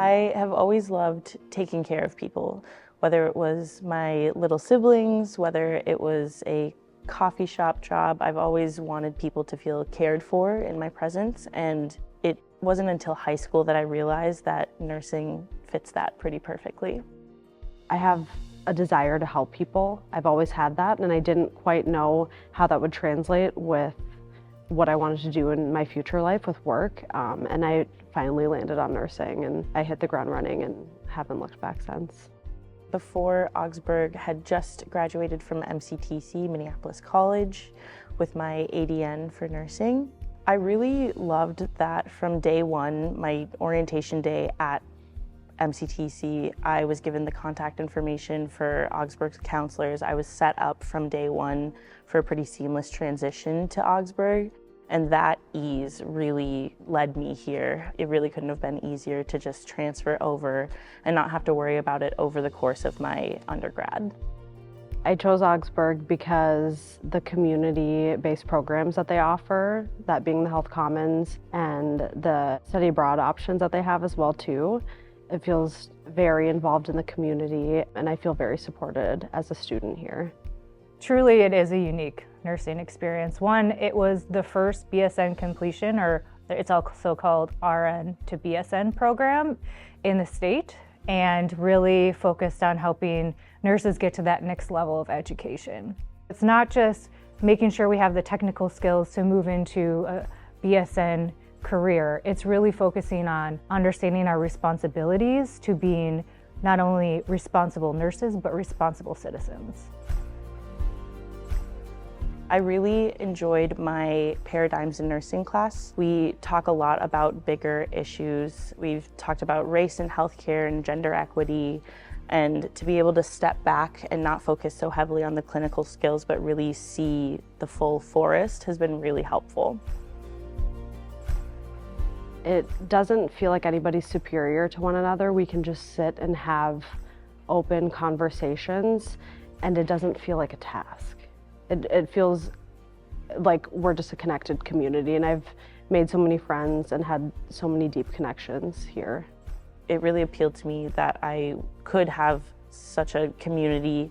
I have always loved taking care of people, whether it was my little siblings, whether it was a coffee shop job. I've always wanted people to feel cared for in my presence, and it wasn't until high school that I realized that nursing fits that pretty perfectly. I have a desire to help people. I've always had that, and I didn't quite know how that would translate with what I wanted to do in my future life with work, and I finally landed on nursing, and I hit the ground running and haven't looked back since. Before Augsburg, had just graduated from MCTC, Minneapolis College, with my ADN for nursing. I really loved that from day one, my orientation day at MCTC, I was given the contact information for Augsburg's counselors. I was set up from day one for a pretty seamless transition to Augsburg, and that ease really led me here. It really couldn't have been easier to just transfer over and not have to worry about it over the course of my undergrad. I chose Augsburg because the community-based programs that they offer, that being the Health Commons and the study abroad options that they have as well too, it feels very involved in the community, and I feel very supported as a student here. Truly, it is a unique nursing experience. One, it was the first BSN completion, or it's also called RN to BSN program in the state, and really focused on helping nurses get to that next level of education. It's not just making sure we have the technical skills to move into a BSN career. It's really focusing on understanding our responsibilities to being not only responsible nurses, but responsible citizens. I really enjoyed my Paradigms in Nursing class. We talk a lot about bigger issues. We've talked about race and healthcare and gender equity, and to be able to step back and not focus so heavily on the clinical skills, but really see the full forest has been really helpful. It doesn't feel like anybody's superior to one another. We can just sit and have open conversations, and it doesn't feel like a task. It feels like we're just a connected community, and I've made so many friends and had so many deep connections here. It really appealed to me that I could have such a community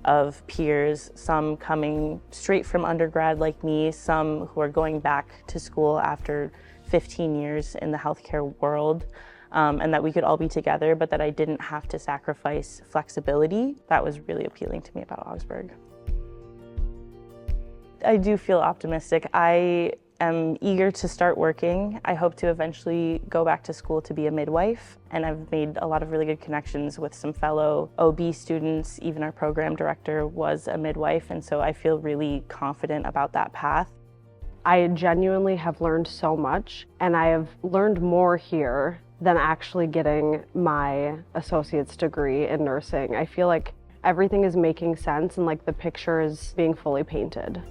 of peers, some coming straight from undergrad like me, some who are going back to school after 15 years in the healthcare world, and that we could all be together, but that I didn't have to sacrifice flexibility. That was really appealing to me about Augsburg. I do feel optimistic. I am eager to start working. I hope to eventually go back to school to be a midwife, and I've made a lot of really good connections with some fellow OB students. Even our program director was a midwife, and so I feel really confident about that path. I genuinely have learned so much, and I have learned more here than actually getting my associate's degree in nursing. I feel like everything is making sense and like the picture is being fully painted.